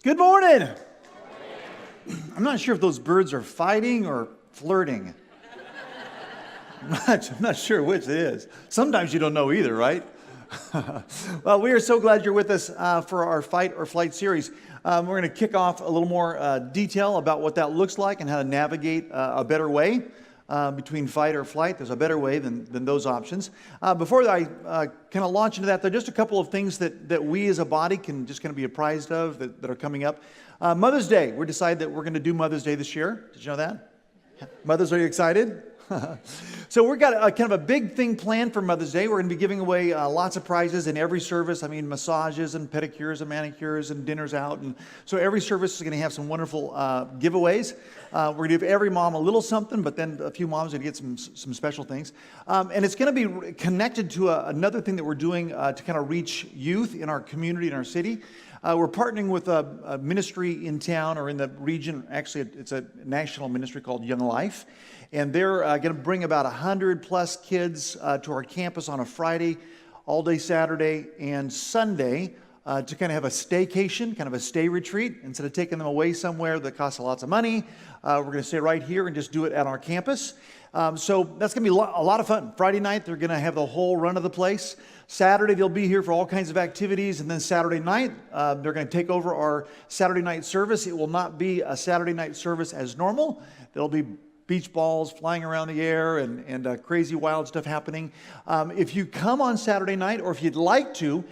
Good morning. I'm not sure if those birds are fighting or flirting. I'm not sure which it is. Sometimes you don't know either, right? Well, we are so glad you're with us for our Fight or Flight series. We're going to kick off a little more detail about what that looks like and how to navigate a better way between fight or flight. There's a better way than those options. Before I kind of launch into that, there are just a couple of things that we as a body can just kind of be apprised of that are coming up. Mother's Day. We decided that we're going to do Mother's Day this year. Did you know that? Mothers, are you excited? So we've got a kind of a big thing planned for Mother's Day. We're going to be giving away lots of prizes in every service. I mean, massages and pedicures and manicures and dinners out. And so every service is going to have some wonderful giveaways. We're going to give every mom a little something, but then a few moms are going to get some special things. And it's going to be connected to another thing that we're doing to kind of reach youth in our community, in our city. We're partnering with a ministry in town or in the region. Actually, it's a national ministry called Young Life. And they're going to bring about 100 plus kids to our campus on a Friday, all day Saturday, and Sunday to kind of have a staycation, kind of a stay retreat. Instead of taking them away somewhere that costs lots of money, we're going to stay right here and just do it at our campus. So that's going to be a lot of fun. Friday night, they're going to have the whole run of the place. Saturday, they'll be here for all kinds of activities. And then Saturday night, they're going to take over our Saturday night service. It will not be a Saturday night service as normal. There'll be beach balls flying around the air and crazy wild stuff happening. If you come on Saturday night, or if you'd like to,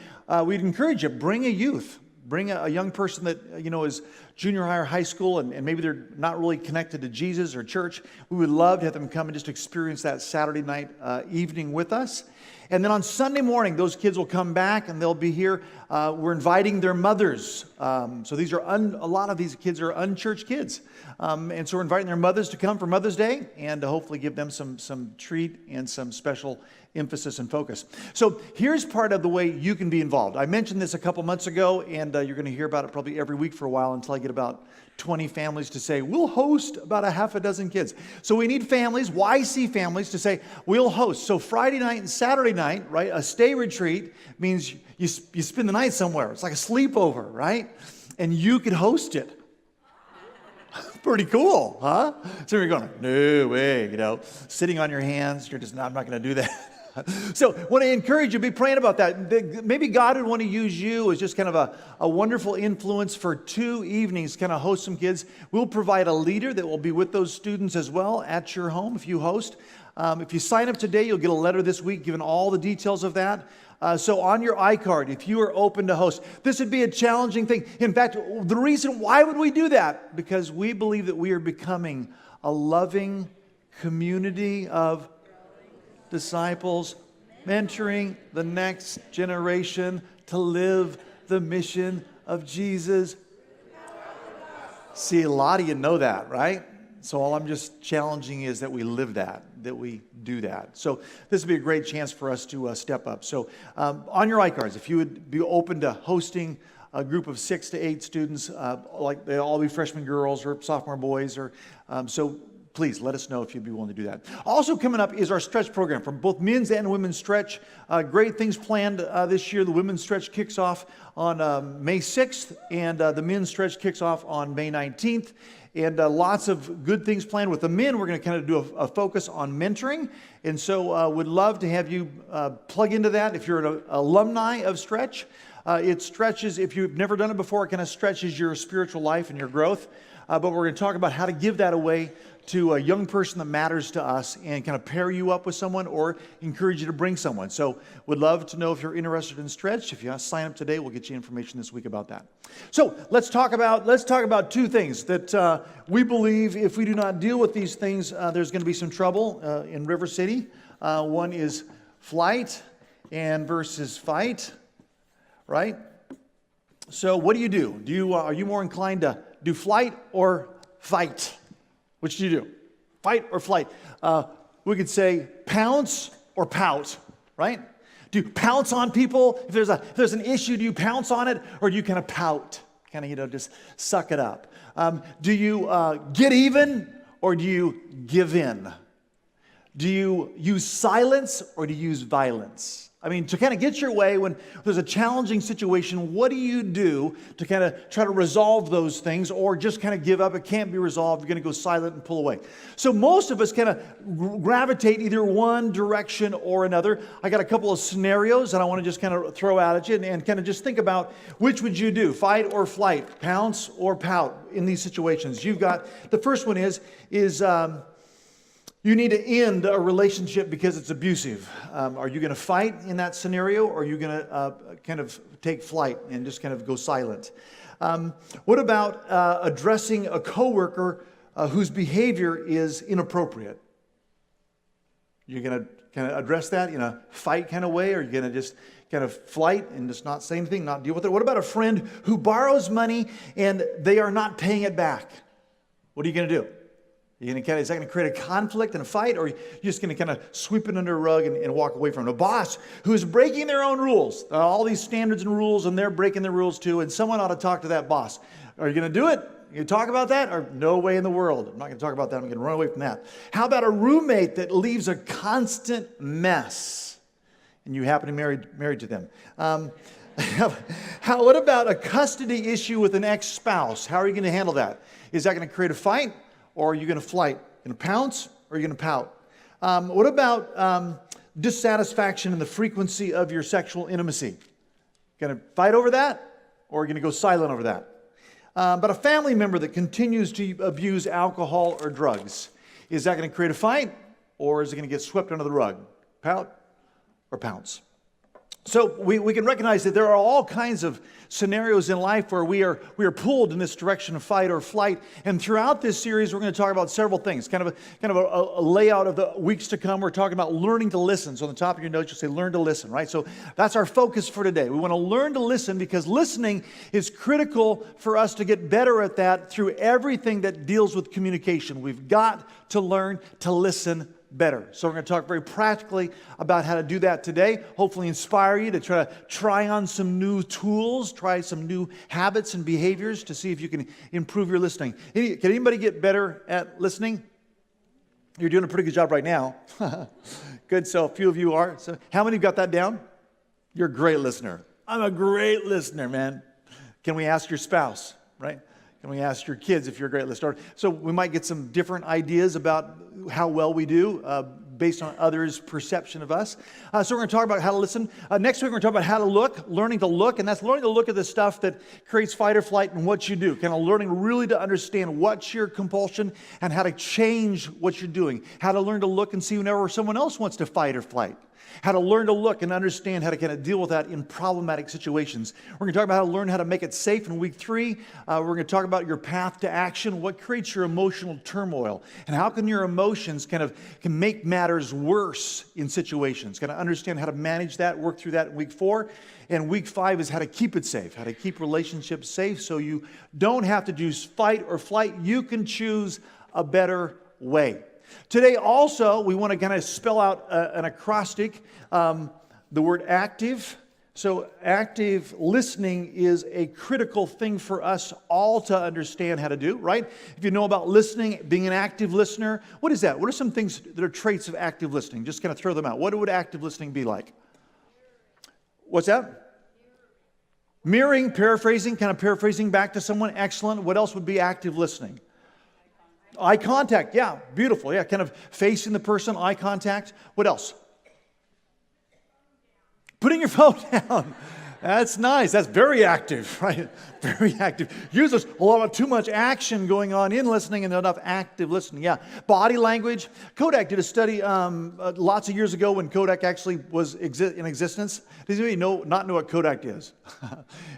we'd encourage you, bring a youth. Bring a young person that, is junior high or high school and maybe they're not really connected to Jesus or church. We would love to have them come and just experience that Saturday night evening with us. And then on Sunday morning, those kids will come back and they'll be here. We're inviting their mothers. So these are a lot of these kids are unchurched kids. And so we're inviting their mothers to come for Mother's Day and to hopefully give them some treat and some special emphasis and focus. So here's part of the way you can be involved. I mentioned this a couple months ago, and you're going to hear about it probably every week for a while until I get about 20 families to say, we'll host about a half a dozen kids. So we need families, YC families, to say, we'll host. So Friday night and Saturday night, right, a stay retreat means you spend the night somewhere. It's like a sleepover, right? And you could host it. Pretty cool, huh? So you're going, no way, sitting on your hands, you're just, no, I'm not going to do that. So I want to encourage you, be praying about that. Maybe God would want to use you as just kind of a wonderful influence for 2 evenings, kind of host some kids. We'll provide a leader that will be with those students as well at your home if you host. If you sign up today, you'll get a letter this week giving all the details of that. So on your iCard, if you are open to host, this would be a challenging thing. In fact, the reason why would we do that? Because we believe that we are becoming a loving community of disciples, mentoring the next generation to live the mission of Jesus. See, a lot of you know that, right? So all I'm just challenging is that we live that we do that. So this would be a great chance for us to step up. So on your iCards, if you would be open to hosting a group of 6 to 8 students, like they'll all be freshman girls or sophomore boys, or so please let us know if you'd be willing to do that. Also coming up is our stretch program from both men's and women's stretch. Great things planned this year. The women's stretch kicks off on May 6th, and the men's stretch kicks off on May 19th. And lots of good things planned. With the men, we're going to kind of do a focus on mentoring. And so would love to have you plug into that. If you're an alumni of Stretch, it stretches, if you've never done it before, it kind of stretches your spiritual life and your growth. But we're going to talk about how to give that away to a young person that matters to us and kind of pair you up with someone or encourage you to bring someone. So would love to know if you're interested in Stretch. If you sign up today, we'll get you information this week about that. So let's talk about 2 things that we believe if we do not deal with these things, there's going to be some trouble in River City. One is flight and versus fight, right? So what do you do? Are you more inclined to do flight or fight? Which do you do? Fight or flight? We could say pounce or pout, right? Do you pounce on people? If there's an issue, do you pounce on it? Or do you kind of pout? Kind of, just suck it up. Do you get even or do you give in? Do you use silence or do you use violence? I mean, to kind of get your way when there's a challenging situation, what do you do to kind of try to resolve those things or just kind of give up? It can't be resolved. You're going to go silent and pull away. So most of us kind of gravitate either one direction or another. I got a couple of scenarios that I want to just kind of throw out at you and kind of just think about which would you do, fight or flight, pounce or pout in these situations. You've got, the first one is you need to end a relationship because it's abusive. Are you going to fight in that scenario, or are you going to kind of take flight and just kind of go silent? What about addressing a coworker whose behavior is inappropriate? You're going to kind of address that in a fight kind of way, or are you going to just kind of flight and just not say anything, not deal with it? What about a friend who borrows money and they are not paying it back? What are you going to do? Is that going to create a conflict and a fight, or are you just going to kind of sweep it under a rug and walk away from it? A boss who's breaking their own rules, all these standards and rules, and they're breaking the rules too, and someone ought to talk to that boss. Are you going to do it? You talk about that? Or no way in the world. I'm not going to talk about that. I'm going to run away from that. How about a roommate that leaves a constant mess, and you happen to be married to them? What about a custody issue with an ex-spouse? How are you going to handle that? Is that going to create a fight? Or are you going to flight? Going to pounce, or are you going to pout? What about dissatisfaction in the frequency of your sexual intimacy? Going to fight over that, or are you going to go silent over that? But a family member that continues to abuse alcohol or drugs, is that going to create a fight, or is it going to get swept under the rug? Pout or pounce? So we can recognize that there are all kinds of scenarios in life where we are pulled in this direction of fight or flight. And throughout this series, we're going to talk about several things. Kind of a layout of the weeks to come. We're talking about learning to listen. So on the top of your notes, you'll say learn to listen, right? So that's our focus for today. We want to learn to listen because listening is critical for us to get better at that through everything that deals with communication. We've got to learn to listen better. So we're going to talk very practically about how to do that today. Hopefully inspire you to try on some new tools, try some new habits and behaviors to see if you can improve your listening. Can anybody get better at listening? You're doing a pretty good job right now. Good, so a few of you are. So how many got that down? You're a great listener. I'm a great listener, man. Can we ask your spouse, right? Can we ask your kids if you're a great listener? So we might get some different ideas about how well we do based on others' perception of us. So we're going to talk about how to listen. Next week we're going to talk about how to look, learning to look, and that's learning to look at the stuff that creates fight or flight and what you do. Kind of learning really to understand what's your compulsion and how to change what you're doing. How to learn to look and see whenever someone else wants to fight or flight. How to learn to look and understand how to kind of deal with that in problematic situations. We're going to talk about how to learn how to make it safe in week 3. We're going to talk about your path to action, what creates your emotional turmoil, and how can your emotions can make matters worse in situations. Kind of understand how to manage that, work through that in week 4. And week 5 is how to keep it safe, how to keep relationships safe so you don't have to choose fight or flight. You can choose a better way. Today also, we want to kind of spell out an acrostic, the word active. So active listening is a critical thing for us all to understand how to do, right? If you know about listening, being an active listener, what is that? What are some things that are traits of active listening? Just kind of throw them out. What would active listening be like? What's that? Mirroring, paraphrasing, kind of paraphrasing back to someone. Excellent. What else would be active listening? Eye contact, yeah, beautiful. Yeah, kind of facing the person, eye contact. What else? Putting your phone down. That's nice. That's very active, right? Very active. Usually there's a lot of too much action going on in listening and not enough active listening. Yeah. Body language. Kodak did a study lots of years ago when Kodak actually was in existence. Does anybody not know what Kodak is?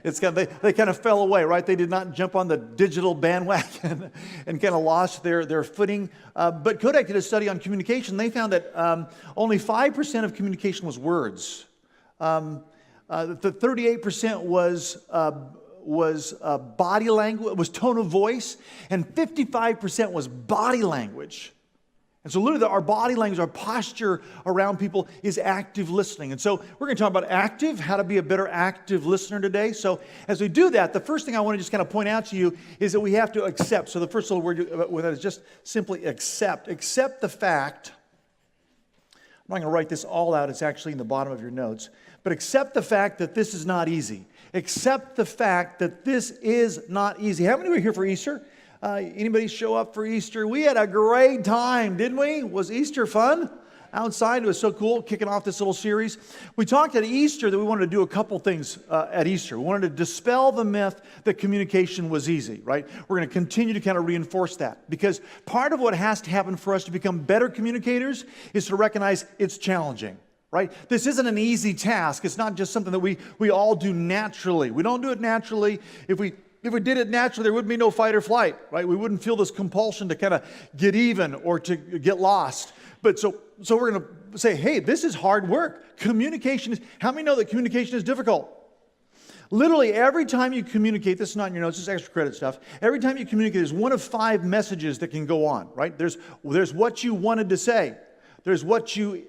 It's kind of, they kind of fell away, right? They did not jump on the digital bandwagon and kind of lost their footing. But Kodak did a study on communication. They found that only 5% of communication was words. The 38% was body language, was tone of voice, and 55% was body language. And so literally our body language, our posture around people is active listening. And so we're going to talk about active, how to be a better active listener today. So as we do that, the first thing I want to just kind of point out to you is that we have to accept. So the first little word with that is just simply accept. Accept the fact I'm not going to write this all out. It's actually in the bottom of your notes. But accept the fact that this is not easy. Accept the fact that this is not easy. How many were here for Easter? Anybody show up for Easter? We had a great time, didn't we? Was Easter fun? Outside, it was so cool, kicking off this little series. We talked at Easter that we wanted to do a couple things at Easter. We wanted to dispel the myth that communication was easy, right? We're going to continue to kind of reinforce that, because part of what has to happen for us to become better communicators is to recognize it's challenging, right? This isn't an easy task. It's not just something that we all do naturally. We don't do it naturally. If we did it naturally, there would be no fight or flight, right? We wouldn't feel this compulsion to kind of get even or to get lost. But so we're going to say, hey, this is hard work. Communication is, how many know that communication is difficult? Literally every time you communicate, this is not in your notes, this is extra credit stuff. Every time you communicate, there's one of 5 messages that can go on, right? There's what you wanted to say. There's what you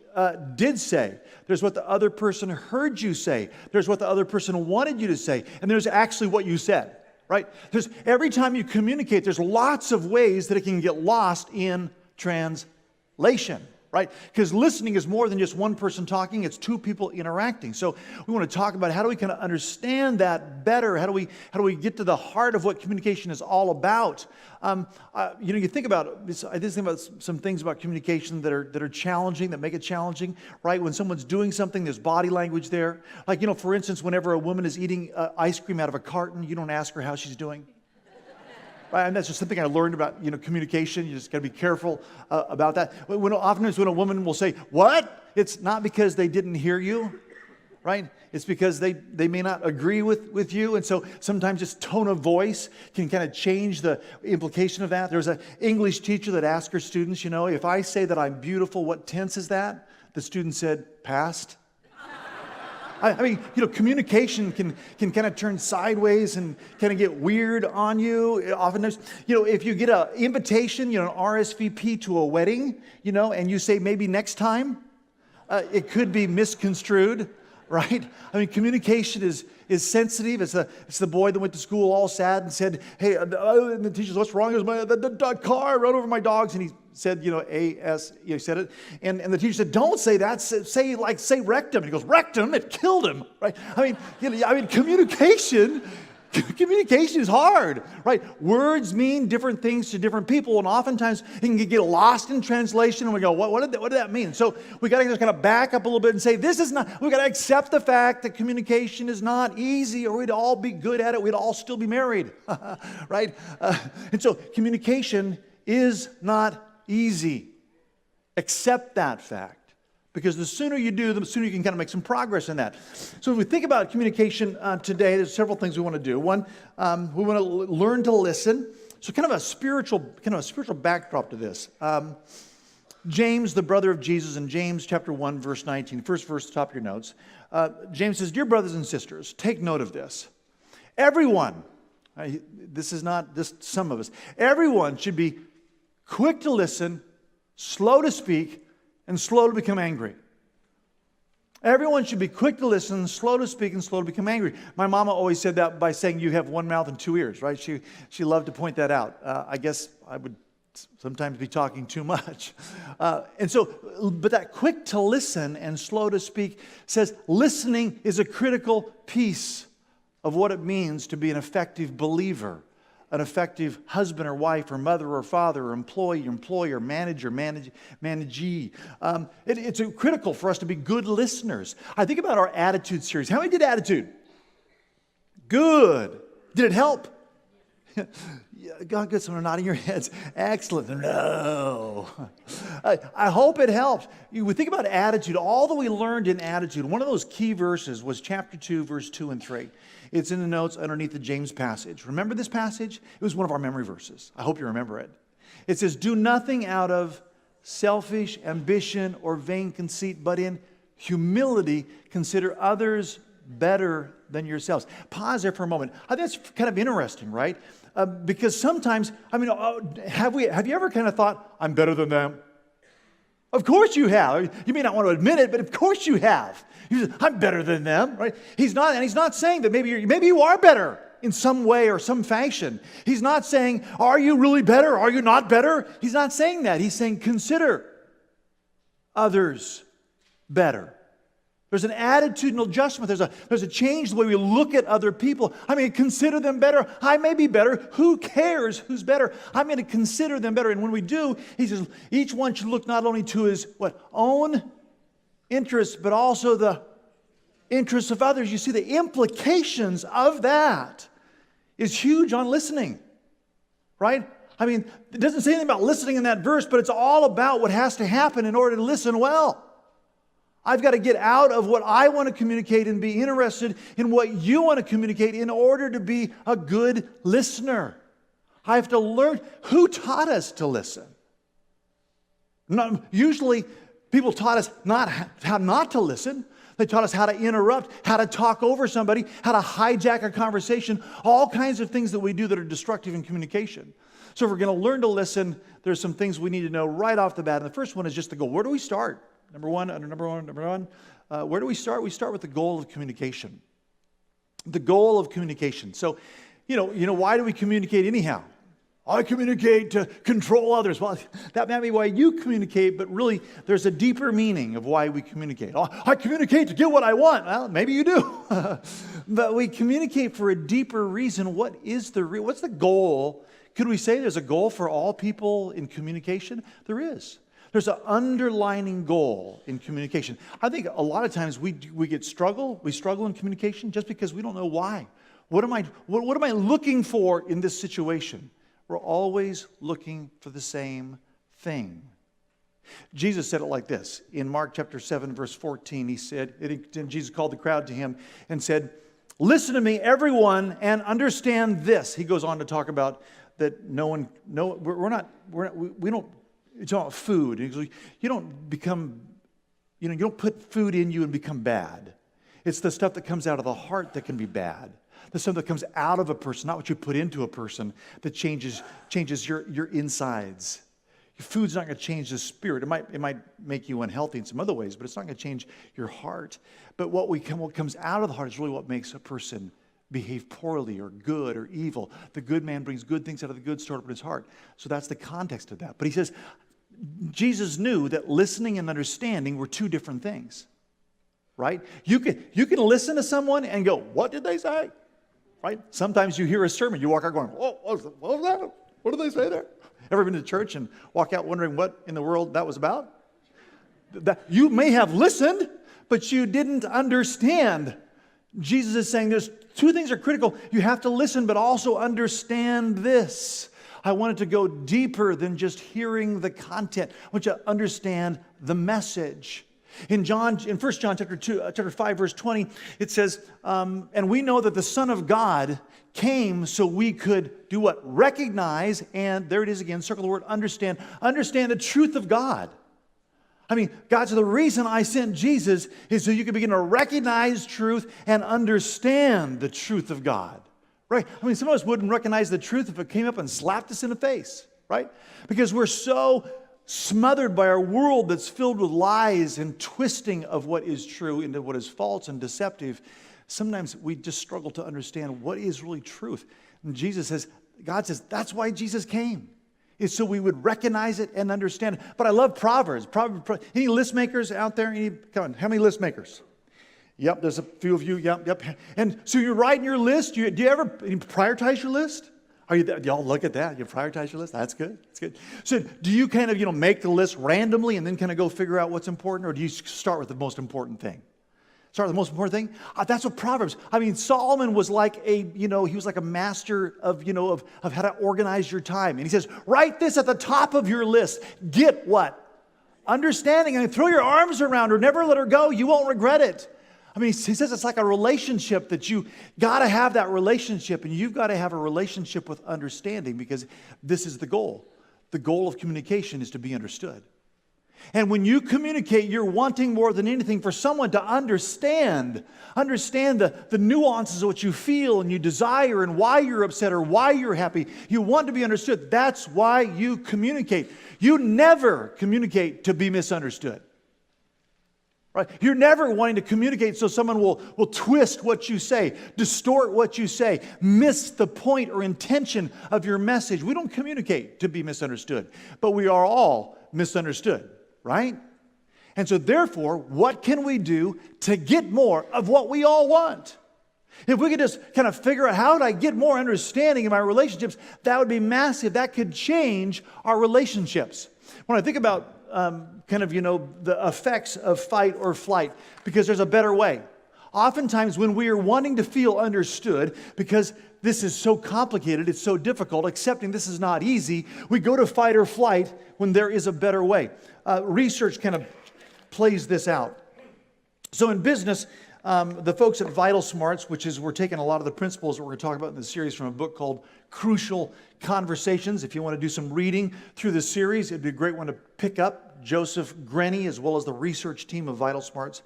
did say. There's what the other person heard you say. There's what the other person wanted you to say. And there's actually what you said, right? Every time you communicate, there's lots of ways that it can get lost in translation, right? Because listening is more than just one person talking, it's 2 people interacting. So we want to talk about how do we kind of understand that better? How do we get to the heart of what communication is all about? You think about this, I just think about some things about communication that are challenging, that make it challenging, right? When someone's doing something, there's body language there. Like, for instance, whenever a woman is eating ice cream out of a carton, you don't ask her how she's doing. Right? And that's just something I learned about, communication. You just got to be careful about that. Oftentimes when a woman will say, "What?" It's not because they didn't hear you, right? It's because they may not agree with you. And so sometimes just tone of voice can kind of change the implication of that. There was an English teacher that asked her students, if I say that I'm beautiful, what tense is that? The student said, past. I mean, communication can kind of turn sideways and kind of get weird on you. Oftentimes, if you get an invitation, an RSVP to a wedding, and you say maybe next time, it could be misconstrued, right? I mean, communication is sensitive. It's the boy that went to school all sad and said, "Hey," and the teacher says, "What's wrong?" It was the car run over my dogs, and he said, A-S, he said it. And the teacher said, "Don't say that, say rectum." And he goes, "Rectum?" It killed him, right? I mean, communication is hard, right? Words mean different things to different people, and oftentimes it can get lost in translation, and we go, what did that mean? So we got to just kind of back up a little bit and say, we got to accept the fact that communication is not easy, or we'd all be good at it, we'd all still be married, right? And so communication is not easy. Accept that fact. Because the sooner you do, the sooner you can kind of make some progress in that. So if we think about communication today, there's several things we want to do. One, we want to learn to listen. So kind of a spiritual backdrop to this. James, the brother of Jesus, in James chapter 1, verse 19, first verse, top of your notes. James says, "Dear brothers and sisters, take note of this. Everyone," this is not just some of us, "everyone should be quick to listen, slow to speak, and slow to become angry." Everyone should be quick to listen, slow to speak, and slow to become angry. My mama always said that by saying you have one mouth and 2 ears, right? She loved to point that out. I guess I would sometimes be talking too much. But that quick to listen and slow to speak says listening is a critical piece of what it means to be an effective believer. An effective husband or wife or mother or father or employee, employer, manager, managee. It's critical for us to be good listeners. I think about our Attitude series. How many did Attitude? Good. Did it help? God, good. Some are nodding your heads. Excellent. No. I hope it helped. We think about Attitude. All that we learned in Attitude, one of those key verses was chapter 2, verse 2 and 3. It's in the notes underneath the James passage. Remember this passage? It was one of our memory verses. I hope you remember it. It says, "Do nothing out of selfish ambition or vain conceit, but in humility consider others better than yourselves." Pause there for a moment. I think that's kind of interesting, right? Because sometimes, have you ever kind of thought, "I'm better than them"? Of course you have. You may not want to admit it, but of course you have. You say, "I'm better than them," right? He's not saying that maybe you are better in some way or some fashion. He's not saying, "Are you really better? Are you not better?" He's not saying that. He's saying, consider others better. There's an attitudinal adjustment. There's a change the way we look at other people. I'm going to consider them better. I may be better. Who cares who's better? I'm going to consider them better. And when we do, he says, each one should look not only to his own interests, but also the interests of others. You see, the implications of that is huge on listening, right? I mean, it doesn't say anything about listening in that verse, but it's all about what has to happen in order to listen well. I've got to get out of what I want to communicate and be interested in what you want to communicate in order to be a good listener. I have to learn who taught us to listen. Usually, people taught us how not to listen. They taught us how to interrupt, how to talk over somebody, how to hijack a conversation, all kinds of things that we do that are destructive in communication. So if we're going to learn to listen, there's some things we need to know right off the bat. And the first one is just to go, where do we start? Number one, where do we start? We start with the goal of communication. The goal of communication. So, you know, why do we communicate anyhow? I communicate to control others. Well, that might be why you communicate, but really there's a deeper meaning of why we communicate. Oh, I communicate to get what I want. Well, maybe you do. But we communicate for a deeper reason. What's the goal? Could we say there's a goal for all people in communication? There is. There's an underlining goal in communication. I think a lot of times we struggle in communication just because we don't know why. What am I looking for in this situation? We're always looking for the same thing. Jesus said it like this. In Mark chapter 7, verse 14, he said, Jesus called the crowd to him and said, "Listen to me, everyone, and understand this." He goes on to talk about that we don't. It's about food. You don't become, you don't put food in you and become bad. It's the stuff that comes out of the heart that can be bad. The stuff that comes out of a person, not what you put into a person, that changes your insides. Your food's not going to change the spirit. It might make you unhealthy in some other ways, but it's not going to change your heart. But what comes out of the heart is really what makes a person behave poorly or good or evil. The good man brings good things out of the good stored up in his heart. So that's the context of that. But he says, Jesus knew that listening and understanding were two different things, right? You can listen to someone and go, "What did they say?" Right? Sometimes you hear a sermon, you walk out going, "Oh, what was that? What did they say there?" Ever been to church and walk out wondering what in the world that was about? You may have listened, but you didn't understand. Jesus is saying there's two things are critical. You have to listen, but also understand this. I wanted to go deeper than just hearing the content. I want you to understand the message. In 1 John chapter 5, verse 20, it says, and we know that the Son of God came so we could do what? Recognize, and there it is again, circle the word understand. Understand the truth of God. I mean, God said the reason I sent Jesus is so you can begin to recognize truth and understand the truth of God. Right? I mean, some of us wouldn't recognize the truth if it came up and slapped us in the face, right? Because we're so smothered by our world that's filled with lies and twisting of what is true into what is false and deceptive. Sometimes we just struggle to understand what is really truth. And God says, that's why Jesus came. Is so we would recognize it and understand it. But I love Proverbs. Any list makers out there? Come on, how many list makers? Yep, there's a few of you. Yep. And so you're writing your list. Do you ever prioritize your list? Y'all look at that. You prioritize your list. That's good. That's good. So do you kind of make the list randomly and then kind of go figure out what's important, or do you start with the most important thing? Start with the most important thing. That's what Proverbs. I mean, Solomon was like he was like a master of how to organize your time. And he says, write this at the top of your list. Get what? Understanding, and throw your arms around her. Never let her go. You won't regret it. I mean, he says it's like a relationship that you got to have that relationship, and you've got to have a relationship with understanding, because this is the goal. The goal of communication is to be understood. And when you communicate, you're wanting more than anything for someone to understand the nuances of what you feel and you desire and why you're upset or why you're happy. You want to be understood. That's why you communicate. You never communicate to be misunderstood. Right? You're never wanting to communicate so someone will twist what you say, distort what you say, miss the point or intention of your message. We don't communicate to be misunderstood, but we are all misunderstood, right? And so therefore, what can we do to get more of what we all want? If we could just kind of figure out how do I get more understanding in my relationships, that would be massive. That could change our relationships. When I think about the effects of fight or flight, because there's a better way. Oftentimes when we are wanting to feel understood, because this is so complicated, it's so difficult, accepting this is not easy, we go to fight or flight when there is a better way. Research kind of plays this out. So in business, the folks at Vital Smarts, we're taking a lot of the principles that we're going to talk about in this series from a book called Crucial Conversations. If you want to do some reading through the series, it'd be a great one to pick up. Joseph Grenny, as well as the research team of Vital Smarts,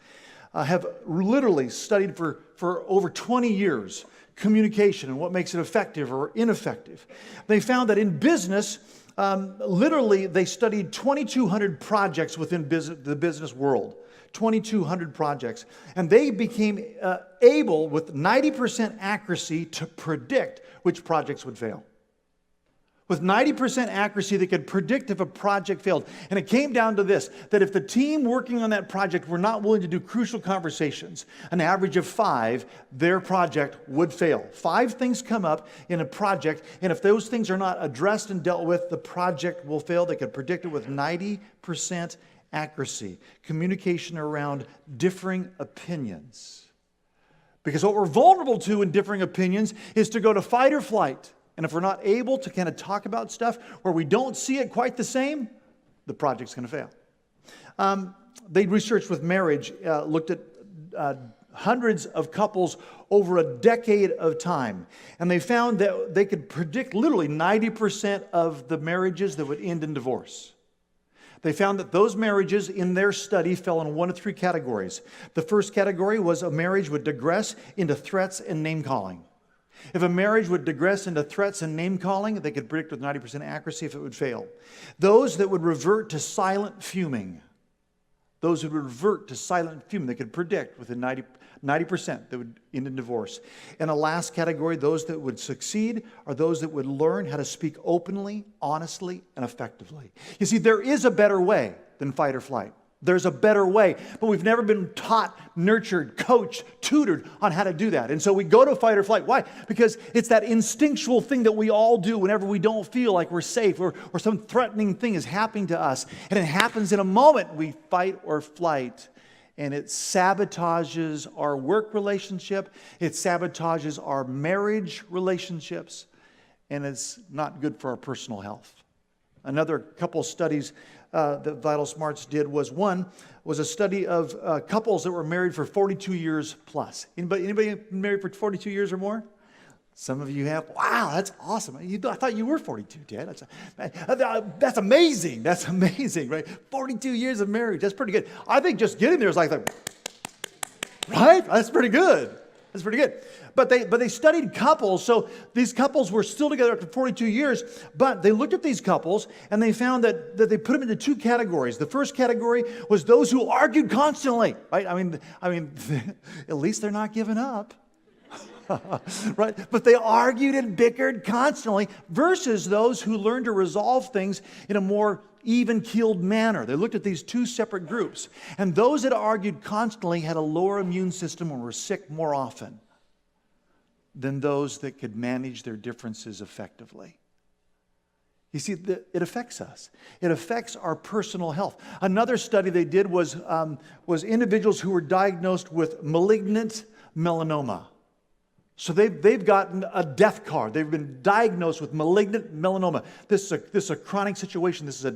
have literally studied for over 20 years communication and what makes it effective or ineffective. They found that in business, literally they studied 2,200 projects within the business world. 2,200 projects. And they became able, with 90% accuracy, to predict which projects would fail. With 90% accuracy, they could predict if a project failed. And it came down to this, that if the team working on that project were not willing to do crucial conversations, an average of 5, their project would fail. 5 things come up in a project, and if those things are not addressed and dealt with, the project will fail. They could predict it with 90% accuracy. Communication around differing opinions. Because what we're vulnerable to in differing opinions is to go to fight or flight. And if we're not able to kind of talk about stuff where we don't see it quite the same, the project's going to fail. They researched with marriage, looked at hundreds of couples over a decade of time. And they found that they could predict literally 90% of the marriages that would end in divorce. They found that those marriages in their study fell in 1 of 3 categories. The first category was a marriage would digress into threats and name-calling. If a marriage would digress into threats and name-calling, they could predict with 90% accuracy if it would fail. Those that would revert to silent fuming, they could predict within 90% that would end in divorce. And the last category, those that would succeed, are those that would learn how to speak openly, honestly, and effectively. You see, there is a better way than fight or flight. There's a better way, but we've never been taught, nurtured, coached, tutored on how to do that. And so we go to fight or flight. Why? Because it's that instinctual thing that we all do whenever we don't feel like we're safe or some threatening thing is happening to us. And it happens in a moment. We fight or flight. And it sabotages our work relationship. It sabotages our marriage relationships. And it's not good for our personal health. Another couple studies that Vital Smarts did was a study of couples that were married for 42 years plus. Anybody married for 42 years or more? Some of you have. Wow, that's awesome. I thought you were 42, Dad. That's amazing. That's amazing, right? 42 years of marriage. That's pretty good. I think just getting there is like right? That's pretty good. That's pretty good. But they studied couples, so these couples were still together after 42 years, but they looked at these couples and they found that they put them into 2 categories. The first category was those who argued constantly, right? I mean, at least they're not giving up. Right? But they argued and bickered constantly versus those who learned to resolve things in a more even-keeled manner. They looked at these 2 separate groups. And those that argued constantly had a lower immune system and were sick more often than those that could manage their differences effectively. You see, it affects us. It affects our personal health. Another study they did was individuals who were diagnosed with malignant melanoma. So they've gotten a death card. They've been diagnosed with malignant melanoma. This is a chronic situation. This is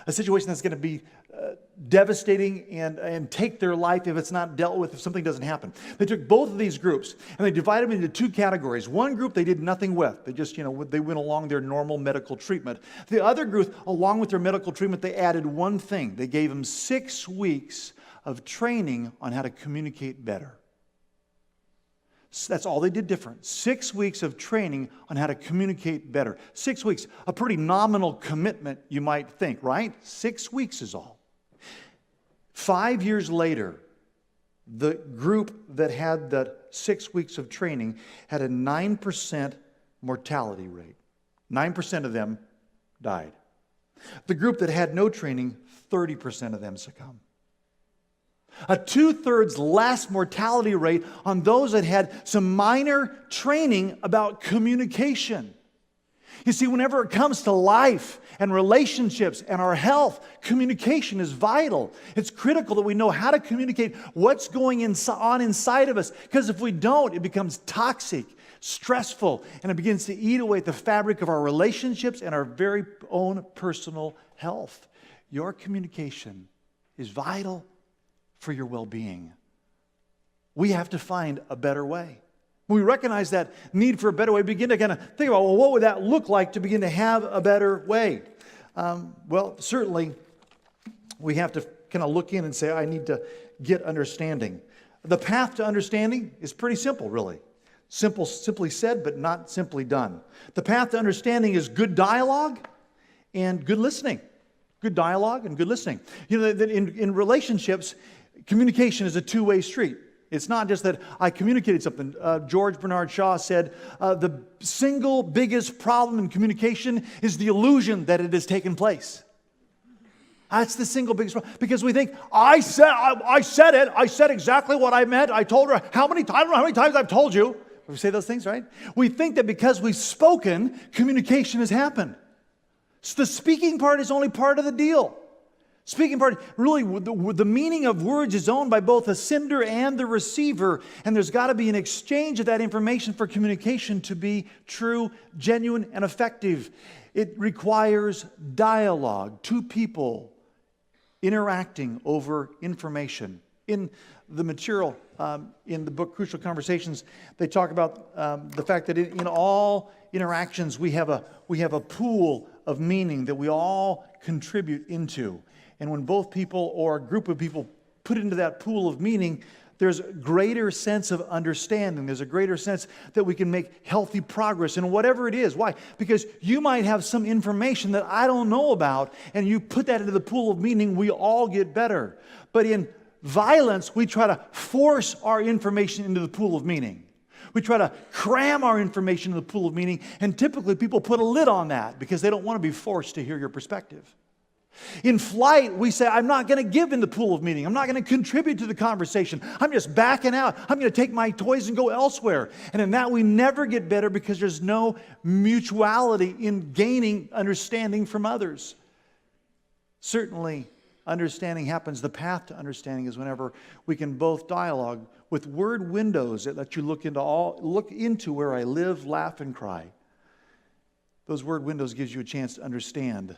a situation that's going to be devastating and take their life if it's not dealt with, if something doesn't happen. They took both of these groups and they divided them into 2 categories. One group they did nothing with. They just, they went along their normal medical treatment. The other group, along with their medical treatment, they added one thing. They gave them 6 weeks of training on how to communicate better. So that's all they did different. 6 weeks of training on how to communicate better. 6 weeks, a pretty nominal commitment, you might think, right? 6 weeks is all. 5 years later, the group that had the 6 weeks of training had a 9% mortality rate. 9% of them died. The group that had no training, 30% of them succumbed. A 2/3 less mortality rate on those that had some minor training about communication. You see, whenever it comes to life and relationships and our health, communication is vital. It's critical that we know how to communicate what's going on inside of us. Because if we don't, it becomes toxic, stressful, and it begins to eat away at the fabric of our relationships and our very own personal health. Your communication is vital for your well-being. We have to find a better way. When we recognize that need for a better way, begin to kind of think about, well, what would that look like to begin to have a better way? Well, certainly we have to kind of look in and say, I need to get understanding. The path to understanding is pretty simple, really. Simply said, but not simply done. The path to understanding is good dialogue and good listening. Good dialogue and good listening. You know, that in relationships, communication is a two-way street. It's not just that I communicated something. George Bernard Shaw said, the single biggest problem in communication is the illusion that it has taken place. That's the single biggest problem. Because we think, I said it. I said exactly what I meant. I told her how many times, I don't know how many times I've told you. We say those things, right? We think that because we've spoken, communication has happened. So the speaking part is only part of the deal. Speaking part, really, the meaning of words is owned by both the sender and the receiver, and there's got to be an exchange of that information for communication to be true, genuine, and effective. It requires dialogue, two people interacting over information. In the material, in the book Crucial Conversations, they talk about the fact that in all interactions we have a pool of meaning that we all contribute into. And when both people or a group of people put into that pool of meaning, there's a greater sense of understanding. There's a greater sense that we can make healthy progress in whatever it is. Why? Because you might have some information that I don't know about, and you put that into the pool of meaning, we all get better. But in violence, we try to force our information into the pool of meaning. We try to cram our information into the pool of meaning, and typically people put a lid on that because they don't want to be forced to hear your perspective. In flight, we say, I'm not going to give in the pool of meaning. I'm not going to contribute to the conversation. I'm just backing out. I'm going to take my toys and go elsewhere. And in that, we never get better because there's no mutuality in gaining understanding from others. Certainly, understanding happens. The path to understanding is whenever we can both dialogue with word windows that let you look into where I live, laugh, and cry. Those word windows gives you a chance to understand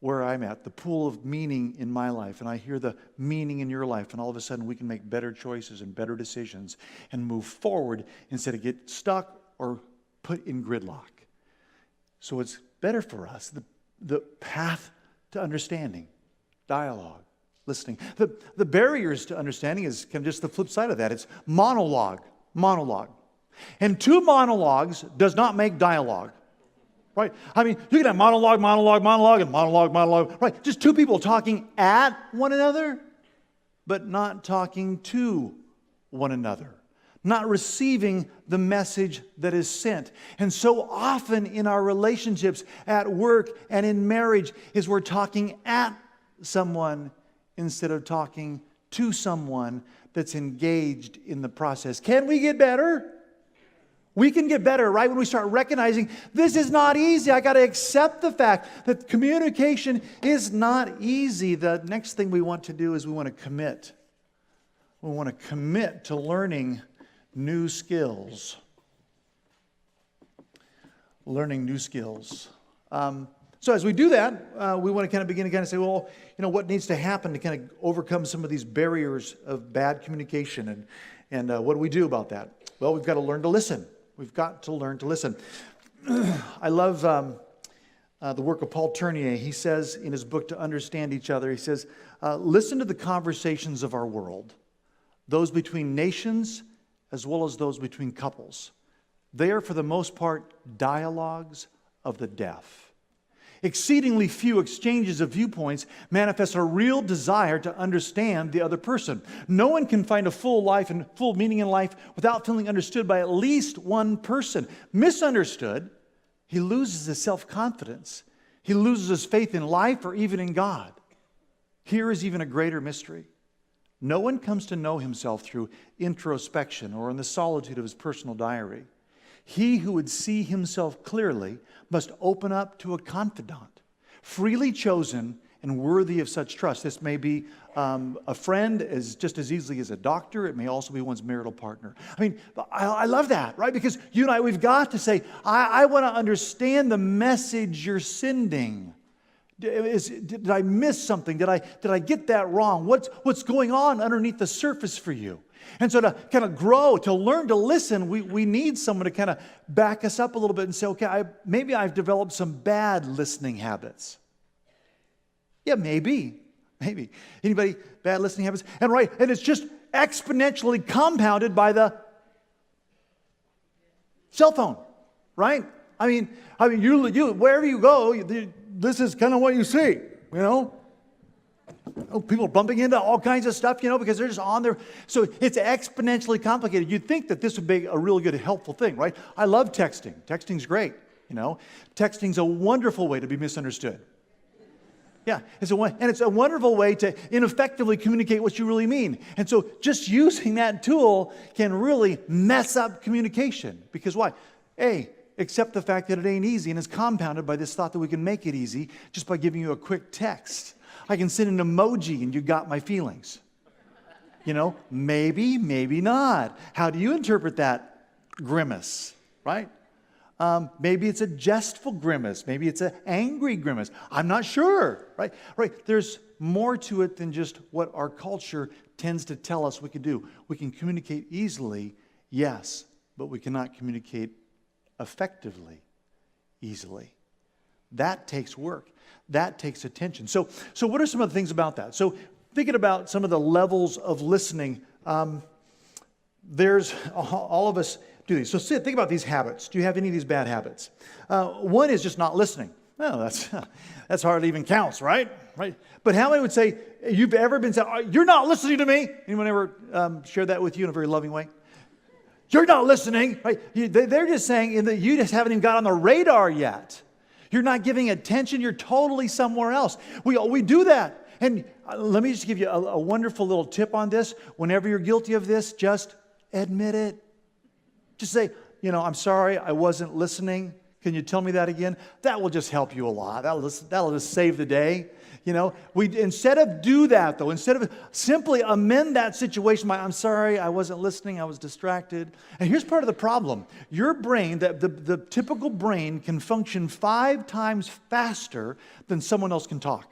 where I'm at, the pool of meaning in my life, and I hear the meaning in your life, and all of a sudden we can make better choices and better decisions and move forward instead of get stuck or put in gridlock. So it's better for us, the path to understanding, dialogue, listening. The barriers to understanding is kind of just the flip side of that. It's monologue. And two monologues does not make dialogue. Right? I mean, you can have monologue, and monologue. Right? Just two people talking at one another, but not talking to one another. Not receiving the message that is sent. And so often in our relationships, at work and in marriage, is we're talking at someone instead of talking to someone that's engaged in the process. Can we get better? We can get better, right, when we start recognizing this is not easy. I got to accept the fact that communication is not easy. The next thing we want to do is we want to commit. We want to commit to learning new skills. Learning new skills. So as we do that, we want to kind of begin to say, well, what needs to happen to kind of overcome some of these barriers of bad communication, and what do we do about that? Well, we've got to learn to listen. We've got to learn to listen. I love the work of Paul Tournier. He says in his book, To Understand Each Other, he says, listen to the conversations of our world, those between nations as well as those between couples. They are, for the most part, dialogues of the deaf. Exceedingly few exchanges of viewpoints manifest a real desire to understand the other person. No one can find a full life and full meaning in life without feeling understood by at least one person. Misunderstood, he loses his self-confidence. He loses his faith in life or even in God. Here is even a greater mystery. No one comes to know himself through introspection or in the solitude of his personal diary. He who would see himself clearly must open up to a confidant, freely chosen and worthy of such trust. This may be a friend just as easily as a doctor. It may also be one's marital partner. I mean, I love that, right? Because you and I, we've got to say, I want to understand the message you're sending. Did I miss something? Did I get that wrong? What's going on underneath the surface for you? And so to kind of grow, to learn to listen, we need someone to kind of back us up a little bit and say, okay, maybe I've developed some bad listening habits. Yeah, maybe. Anybody bad listening habits? And it's just exponentially compounded by the cell phone, right? I mean, you wherever you go, this is kind of what you see, you know. People are bumping into all kinds of stuff, because they're just on there. So it's exponentially complicated. You'd think that this would be a really good, helpful thing, right? I love texting. Texting's great, Texting's a wonderful way to be misunderstood. Yeah, it's a wonderful way to ineffectively communicate what you really mean. And so just using that tool can really mess up communication. Because why? Accept the fact that it ain't easy, and it's compounded by this thought that we can make it easy just by giving you a quick text. I can send an emoji and you got my feelings. Maybe, maybe not. How do you interpret that grimace, right? Maybe it's a jestful grimace. Maybe it's an angry grimace. I'm not sure, right? There's more to it than just what our culture tends to tell us we can do. We can communicate easily, yes, but we cannot communicate effectively, easily. That takes work. That takes attention. So what are some of the things about that? So thinking about some of the levels of listening, there's all of us do these. So think about these habits. Do you have any of these bad habits? One is just not listening. No, that's hardly even counts, right? But how many would say you've ever been said, "You're not listening to me"? Anyone ever shared that with you in a very loving way? You're not listening, right? They're just saying that you just haven't even got on the radar yet. You're not giving attention. You're totally somewhere else. We do that. And let me just give you a wonderful little tip on this. Whenever you're guilty of this, just admit it. Just say, I'm sorry, I wasn't listening. Can you tell me that again? That will just help you a lot. That'll just save the day. Instead of do that, though, instead of simply amend that situation by, I'm sorry, I wasn't listening, I was distracted. And here's part of the problem. Your brain, the typical brain, can function 5 times faster than someone else can talk.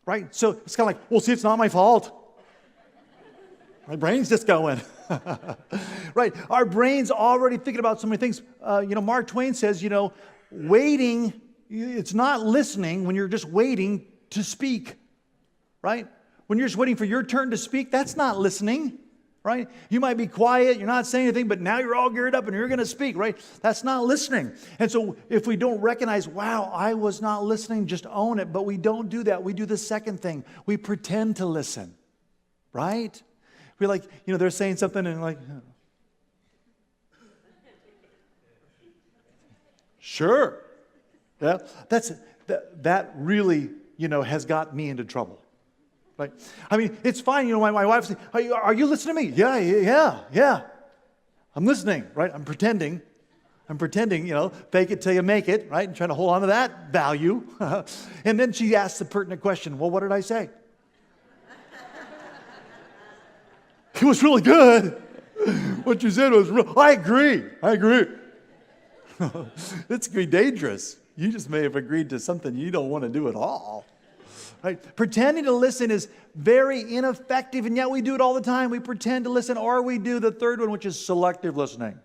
Right? So it's kind of like, well, see, it's not my fault. My brain's just going. Right? Our brain's already thinking about so many things. Mark Twain says, waiting, it's not listening when you're just waiting to speak. Right? When you're just waiting for your turn to speak, that's not listening. Right? You might be quiet, you're not saying anything, but now you're all geared up and you're going to speak. Right? That's not listening. And so if we don't recognize, wow, I was not listening, just own it. But we don't do that. We do the second thing. We pretend to listen. Right? We're like, they're saying something and like, sure. Yeah, that really, has got me into trouble. Right? I mean, it's fine. My wife says, are you listening to me? Yeah. I'm listening, right? I'm pretending, fake it till you make it, right? And trying to hold on to that value. And then she asks the pertinent question, well, what did I say? It was really good. What you said was real. I agree. It's going to be dangerous. You just may have agreed to something you don't want to do at all. Right? Pretending to listen is very ineffective, and yet we do it all the time. We pretend to listen, or we do the third one, which is selective listening.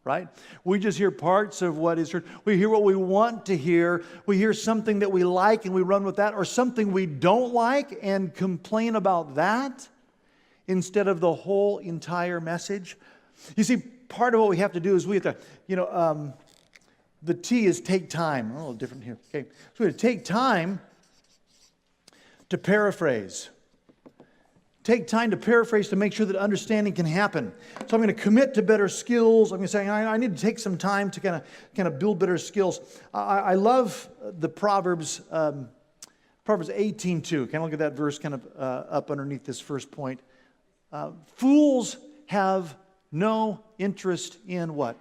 Right? We just hear parts of what is heard. We hear what we want to hear. We hear something that we like, and we run with that, or something we don't like and complain about that instead of the whole entire message. You see, part of what we have to do is we have to, the T is take time. A little different here. Okay, so we have to take time to paraphrase. Take time to paraphrase to make sure that understanding can happen. So I'm going to commit to better skills. I'm going to say I need to take some time to kind of build better skills. I love the Proverbs Proverbs 18:2. Kind of look at that verse kind of up underneath this first point. Fools have no interest in what?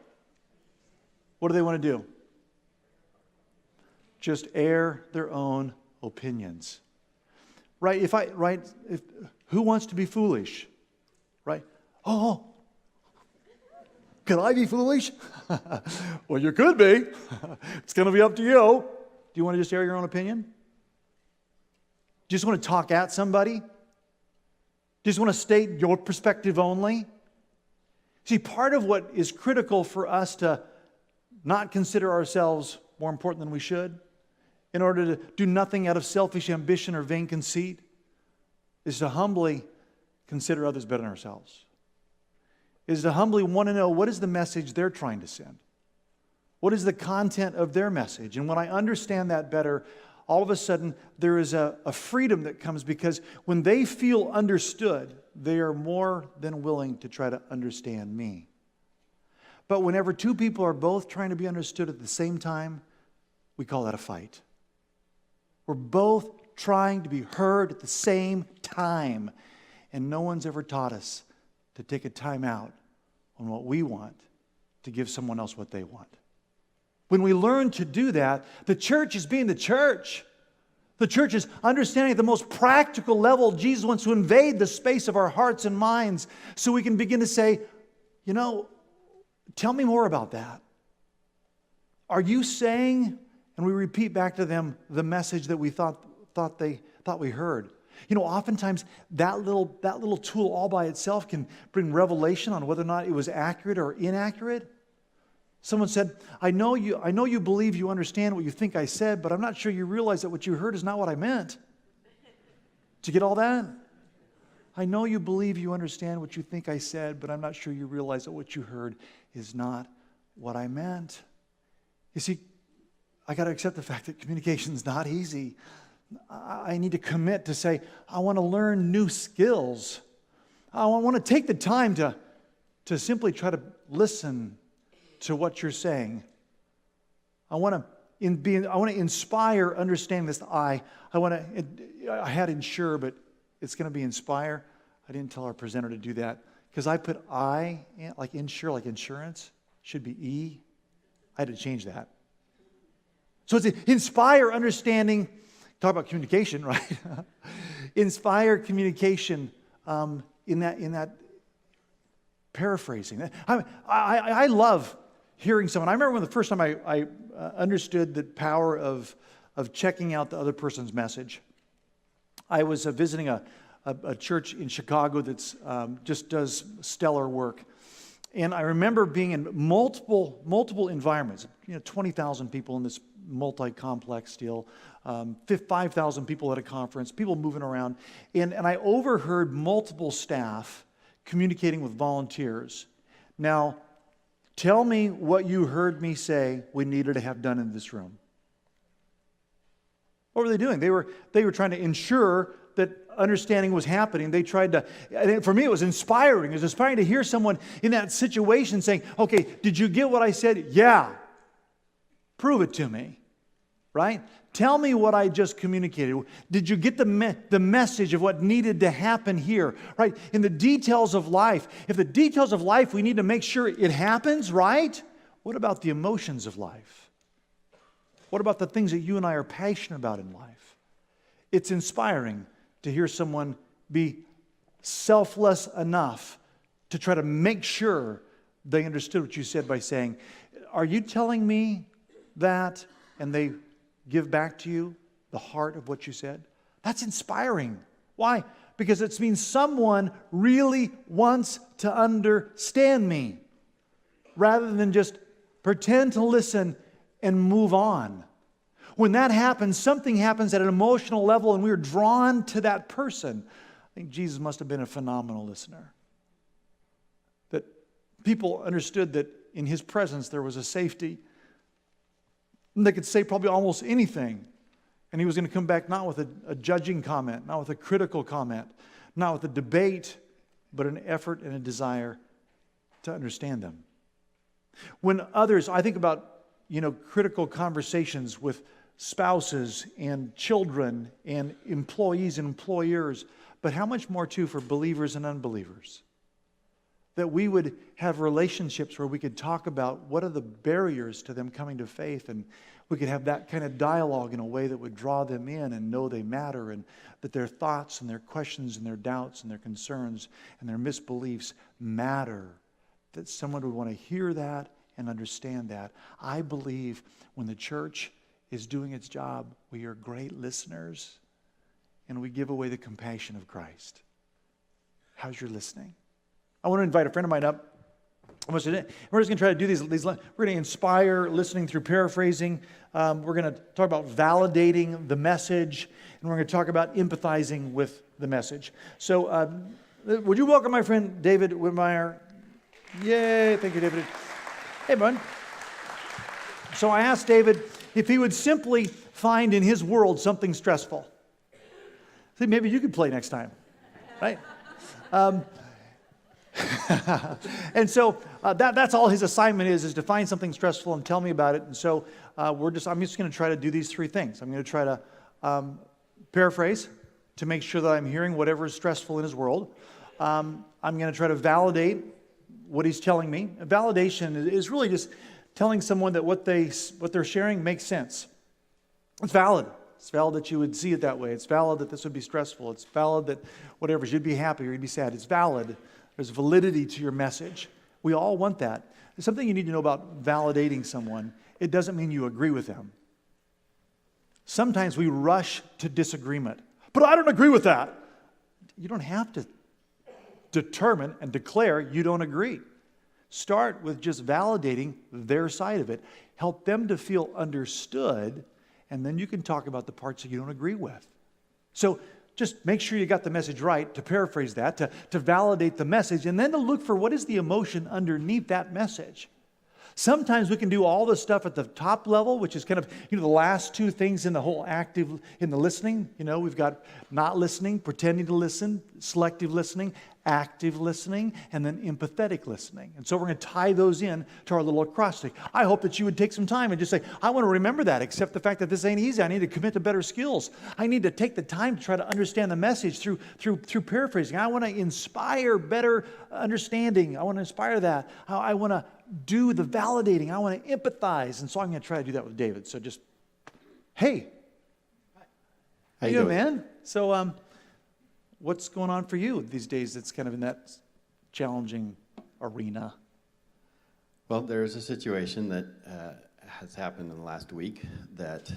What do they want to do? Just air their own opinions. Right? Who wants to be foolish? Right? Oh, could I be foolish? Well, you could be. It's going to be up to you. Do you want to just air your own opinion? Do you just want to talk at somebody? Do you just want to state your perspective only? See, part of what is critical for us to not consider ourselves more important than we should, in order to do nothing out of selfish ambition or vain conceit, is to humbly consider others better than ourselves. Is to humbly want to know, what is the message they're trying to send? What is the content of their message? And when I understand that better, all of a sudden there is a freedom that comes, because when they feel understood, they are more than willing to try to understand me. But whenever two people are both trying to be understood at the same time, we call that a fight. We're both trying to be heard at the same time. And no one's ever taught us to take a time out on what we want to give someone else what they want. When we learn to do that, the church is being the church. The church is understanding at the most practical level, Jesus wants to invade the space of our hearts and minds so we can begin to say, tell me more about that. Are you saying, and we repeat back to them the message that we thought we heard. Oftentimes that little tool all by itself can bring revelation on whether or not it was accurate or inaccurate. Someone said, I know you believe you understand what you think I said, but I'm not sure you realize that what you heard is not what I meant. Did you get all that? I know you believe you understand what you think I said, but I'm not sure you realize that what you heard is not what I meant. You see, I got to accept the fact that communication is not easy. I need to commit to say, I want to learn new skills. I want to take the time to simply try to listen to what you're saying. I want to inspire understanding this. I had ensure, but it's going to be inspire. I didn't tell our presenter to do that because I put I, like insure, like insurance, should be E. I had to change that. So it's inspire understanding. Talk about communication, right? Inspire communication in that paraphrasing. I love hearing someone. I remember when the first time I understood the power of checking out the other person's message. I was visiting a church in Chicago that's just does stellar work. And I remember being in multiple environments, 20,000 people in this multi-complex deal, 5,000 people at a conference, people moving around. And I overheard multiple staff communicating with volunteers. Now, tell me what you heard me say we needed to have done in this room. What were they doing? They were trying to ensure that understanding was happening. They tried to, and for me it was inspiring. It was inspiring to hear someone in that situation saying, okay, did you get what I said? Yeah. Prove it to me, right? Tell me what I just communicated. Did you get the message of what needed to happen here, right? In the details of life. If the details of life, we need to make sure it happens, right? What about the emotions of life? What about the things that you and I are passionate about in life? It's inspiring to hear someone be selfless enough to try to make sure they understood what you said by saying, are you telling me that? And they give back to you the heart of what you said. That's inspiring. Why? Because it means someone really wants to understand me rather than just pretend to listen and move on. When that happens, something happens at an emotional level and we're drawn to that person. I think Jesus must have been a phenomenal listener. That people understood that in His presence there was a safety. And they could say probably almost anything. And He was going to come back not with a judging comment, not with a critical comment, not with a debate, but an effort and a desire to understand them. When others, I think about, critical conversations with spouses and children and employees and employers, but how much more too for believers and unbelievers? That we would have relationships where we could talk about what are the barriers to them coming to faith, and we could have that kind of dialogue in a way that would draw them in and know they matter, and that their thoughts and their questions and their doubts and their concerns and their misbeliefs matter. That someone would want to hear that and understand that. I believe when the church is doing its job, we are great listeners and we give away the compassion of Christ. How's your listening? I want to invite a friend of mine up. We're just going to try to do these. We're going to inspire listening through paraphrasing. We're going to talk about validating the message, and we're going to talk about empathizing with the message. So would you welcome my friend David Whitmire? Yay, thank you, David. Hey, bud. So I asked David if he would simply find in his world something stressful. See, maybe you could play next time, right? And so that's all his assignment is to find something stressful and tell me about it. And so I'm just going to try to do these three things. I'm going to try to paraphrase to make sure that I'm hearing whatever is stressful in his world. I'm going to try to validate what he's telling me. Validation is really just telling someone that what they're sharing makes sense. It's valid. It's valid that you would see it that way. It's valid that this would be stressful. It's valid that whatever, you'd be happy or you'd be sad. It's valid. There's validity to your message. We all want that. There's something you need to know about validating someone. It doesn't mean you agree with them. Sometimes we rush to disagreement. But I don't agree with that. You don't have to determine and declare you don't agree. Start with just validating their side of it. Help them to feel understood, and then you can talk about the parts that you don't agree with. So just make sure you got the message right, to paraphrase that, to validate the message, and then to look for what is the emotion underneath that message. Sometimes we can do all the stuff at the top level, which is kind of, the last two things in the whole in the listening. We've got not listening, pretending to listen, selective listening, active listening, and then empathetic listening. And so we're going to tie those in to our little acrostic. I hope that you would take some time and just say, I want to remember that, accept the fact that this ain't easy. I need to commit to better skills. I need to take the time to try to understand the message through paraphrasing. I want to inspire better understanding. I want to inspire that. I want to do the validating. I want to empathize. And so I'm going to try to do that with David. So just, hey. How you doing, man? So, what's going on for you these days that's kind of in that challenging arena? Well, there's a situation that has happened in the last week that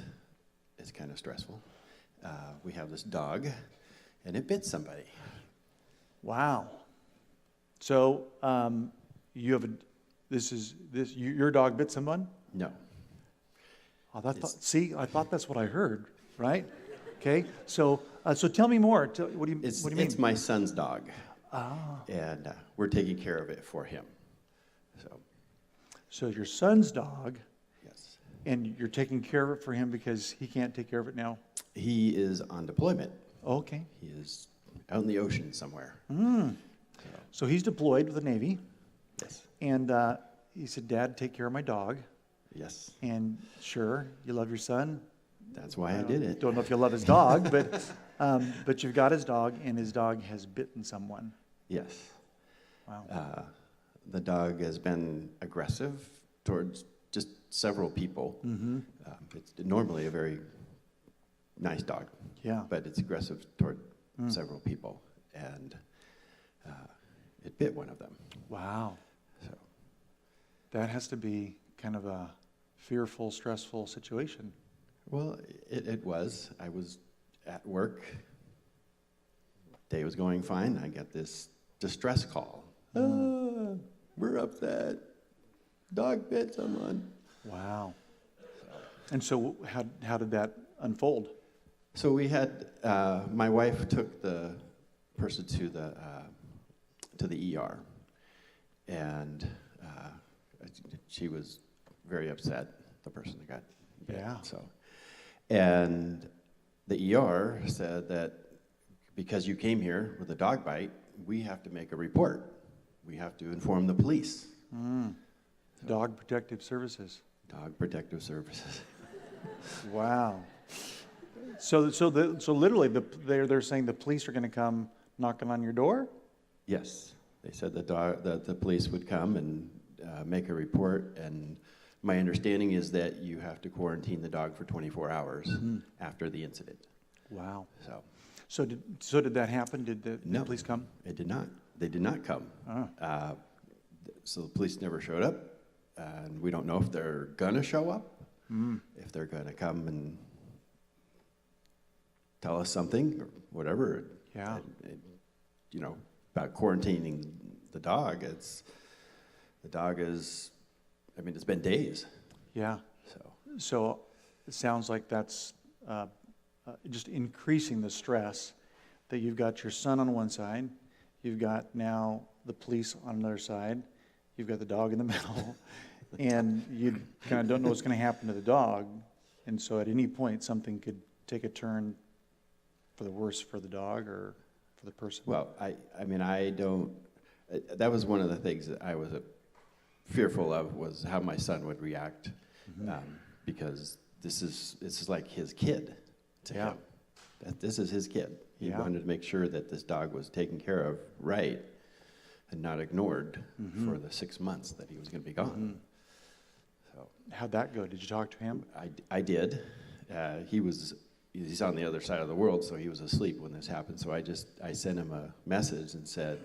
is kind of stressful. We have this dog, and it bit somebody. Wow. So, you have your dog bit someone? No. Oh, I thought that's what I heard, right? Okay. So tell me more. What do you mean? It's my son's dog. Ah. And we're taking care of it for him. So your son's dog. Yes. And you're taking care of it for him because he can't take care of it now? He is on deployment. Okay. He is out in the ocean somewhere. So he's deployed with the Navy. Yes. And he said, Dad, take care of my dog. Yes. And sure, you love your son. That's why I did it. Don't know if you love his dog, but you've got his dog, and his dog has bitten someone. Yes. Wow. The dog has been aggressive towards just several people. Mm-hmm. It's normally a very nice dog. Yeah. But it's aggressive toward several people, and it bit one of them. Wow. So that has to be kind of a fearful, stressful situation. Well, it was. I was at work. Day was going fine. I got this distress call. We're upset. Dog bit someone. Wow. And so how did that unfold? So we had, my wife took the person to the ER. And she was very upset, the person that got bit. Yeah. And the ER said that because you came here with a dog bite, we have to make a report. We have to inform the police. Dog Protective Services. Dog Protective Services. Wow. So literally, they're saying the police are going to come knocking on your door? Yes, they said the police would come and make a report, and my understanding is that you have to quarantine the dog for 24 hours after the incident. Wow. So So did that happen? Did the no, police come? it did not. They did not come. Oh. So the police never showed up, and we don't know if they're gonna show up, if they're gonna come and tell us something or whatever. Yeah. You know, about quarantining the dog. The dog is, I mean, it's been days. Yeah. So So it sounds like that's just increasing the stress that you've got your son on one side, you've got now the police on another side, you've got the dog in the middle, and you kind of don't know what's going to happen to the dog. And so at any point, something could take a turn for the worse for the dog or for the person. well, I mean, I don't. That was one of the things that I was fearful of, was how my son would react, because this is like his kid to Yeah. him. This is his kid. He Yeah. wanted to make sure that this dog was taken care of right and not ignored for the 6 months that he was going to be gone. So How'd that go? Did you talk to him? I did. He's on the other side of the world, so he was asleep when this happened. So I sent him a message and said,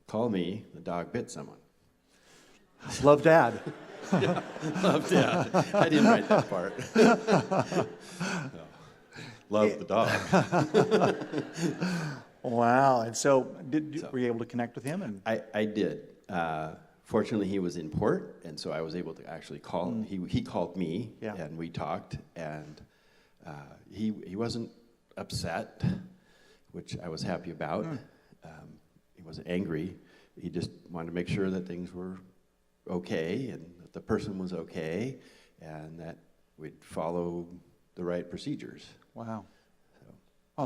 "Call me. The dog bit someone." Love Dad. Love Dad. I didn't write that part. No. Love the dog. Wow. And so, So- were you able to connect with him? And I did. Fortunately, he was in port, and so I was able to actually call him. He called me, Yeah. and we talked, and he wasn't upset, which I was happy about. He wasn't angry. He just wanted to make sure that things were okay, and that the person was okay, and that we'd follow the right procedures. wow.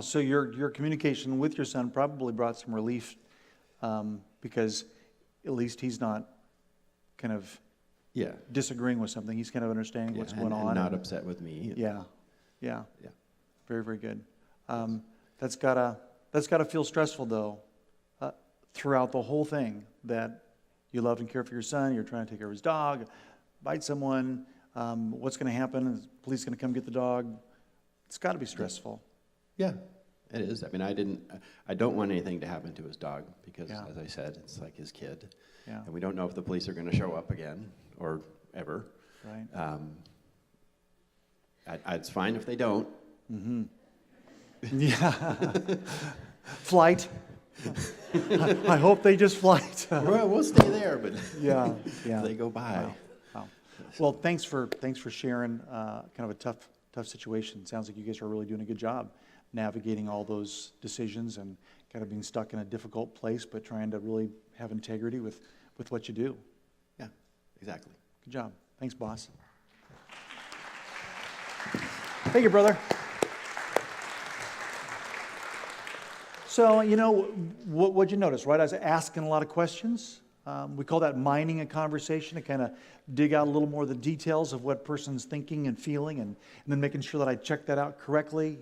So your communication with your son probably brought some relief, because at least he's not kind of Yeah. disagreeing with something. He's kind of understanding what's and, going and on. not upset with me. Yeah. Yeah. Very, very good. That's gotta feel stressful though, throughout the whole thing, that you love and care for your son, you're trying to take care of his dog, bite someone, what's going to happen? Is the police going to come get the dog? It's got to be stressful. Yeah, it is. I mean, I don't want anything to happen to his dog because, Yeah. as I said, it's like his kid. Yeah. And we don't know if the police are going to show up again or ever. Right. It's fine if they don't. Yeah. Flight. I hope they just flight. We'll stay there, but Yeah. they go by. Wow. Wow. Well, thanks for sharing kind of a tough situation. Sounds like you guys are really doing a good job navigating all those decisions and kind of being stuck in a difficult place, but trying to really have integrity with what you do. Yeah, exactly. Good job. Thanks, boss. Thank you, brother. So, what'd you notice, right? I was asking a lot of questions. We call that mining a conversation, to kind of dig out a little more of the details of what person's thinking and feeling, and then making sure that I check that out correctly.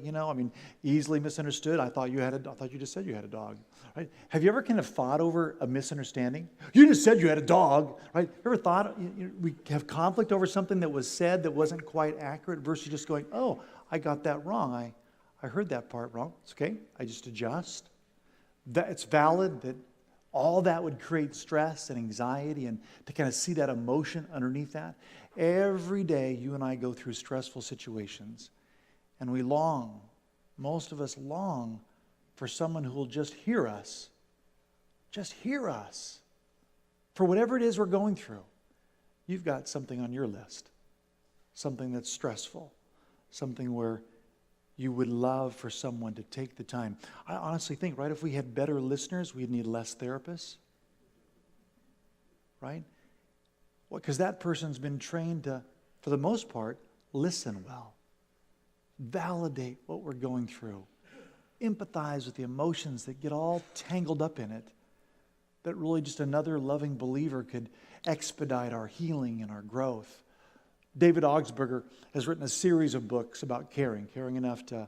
Easily misunderstood. I thought you just said you had a dog, right? Have you ever kind of fought over a misunderstanding? You just said you had a dog, right? Ever thought we have conflict over something that was said that wasn't quite accurate, versus just going, "Oh, I got that wrong. I heard that part wrong. It's okay. I just adjust." That it's valid that all that would create stress and anxiety, and to kind of see that emotion underneath that. Every day, you and I go through stressful situations, and we long, most of us long, for someone who will just hear us for whatever it is we're going through. You've got something on your list, something that's stressful, something where you would love for someone to take the time. I honestly think, right, if we had better listeners, we'd need less therapists, right? Because that person's been trained to, for the most part, listen well, validate what we're going through, empathize with the emotions that get all tangled up in it, that really just another loving believer could expedite our healing and our growth. David Augsburger has written a series of books about caring enough to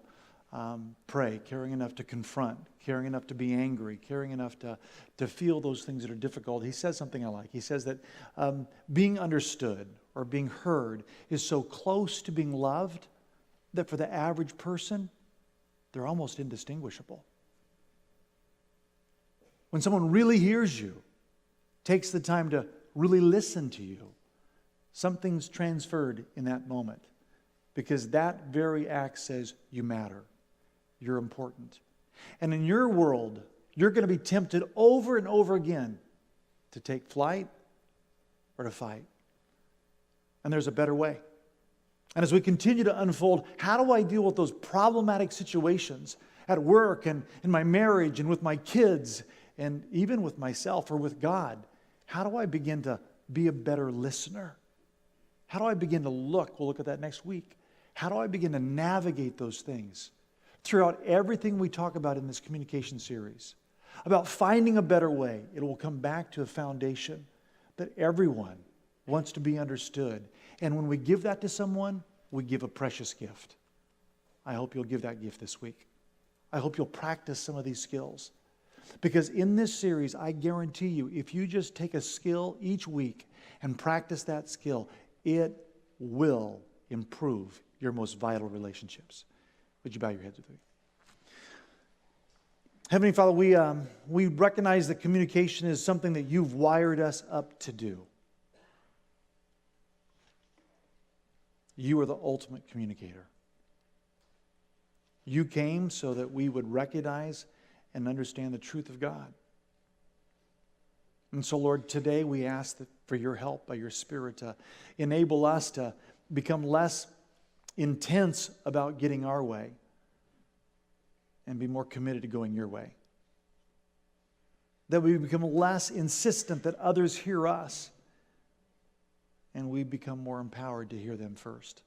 pray, caring enough to confront, caring enough to be angry, caring enough to feel those things that are difficult. He says something I like. He says that being understood or being heard is so close to being loved that for the average person, they're almost indistinguishable. When someone really hears you, takes the time to really listen to you, something's transferred in that moment, because that very act says you matter. You're important. And in your world, you're going to be tempted over and over again to take flight or to fight. And there's a better way. And as we continue to unfold, how do I deal with those problematic situations at work and in my marriage and with my kids and even with myself or with God? How do I begin to be a better listener? How do I begin to look? We'll look at that next week. How do I begin to navigate those things throughout everything we talk about in this communication series? About finding a better way. It will come back to a foundation that everyone wants to be understood. And when we give that to someone, we give a precious gift. I hope you'll give that gift this week. I hope you'll practice some of these skills. Because in this series, I guarantee you, if you just take a skill each week and practice that skill, it will improve your most vital relationships. Would you bow your heads with me? Heavenly Father, we recognize that communication is something that you've wired us up to do. You are the ultimate communicator. You came so that we would recognize and understand the truth of God. And so, Lord, today we ask that for your help by your Spirit to enable us to become less intense about getting our way and be more committed to going your way. That we become less insistent that others hear us and we become more empowered to hear them first.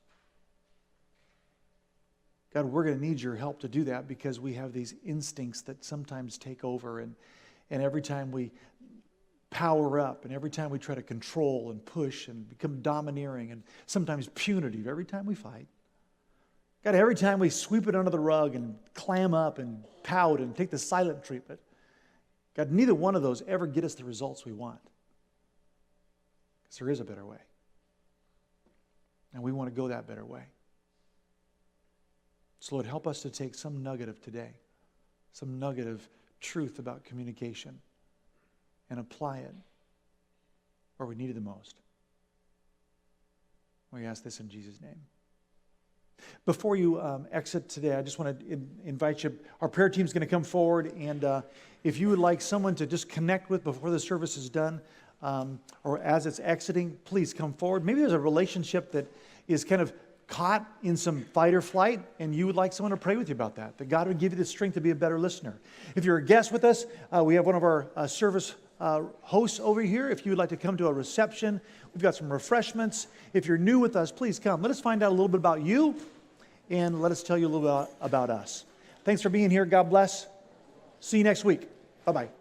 God, we're going to need your help to do that because we have these instincts that sometimes take over, and every time we power up and every time we try to control and push and become domineering and sometimes punitive, every time we fight. God, every time we sweep it under the rug and clam up and pout and take the silent treatment, God, neither one of those ever get us the results we want. Because there is a better way. And we want to go that better way. So Lord, help us to take some nugget of today, some nugget of truth about communication, and apply it where we need it the most. We ask this in Jesus' name. Before you exit today, I just want to invite you. Our prayer team is going to come forward, and if you would like someone to just connect with before the service is done, or as it's exiting, please come forward. Maybe there's a relationship that is kind of caught in some fight or flight, and you would like someone to pray with you about that God would give you the strength to be a better listener. If you're a guest with us, we have one of our service hosts over here. If you would like to come to a reception, we've got some refreshments. If you're new with us, please come. Let us find out a little bit about you, and let us tell you a little bit about us. Thanks for being here. God bless. See you next week. Bye-bye.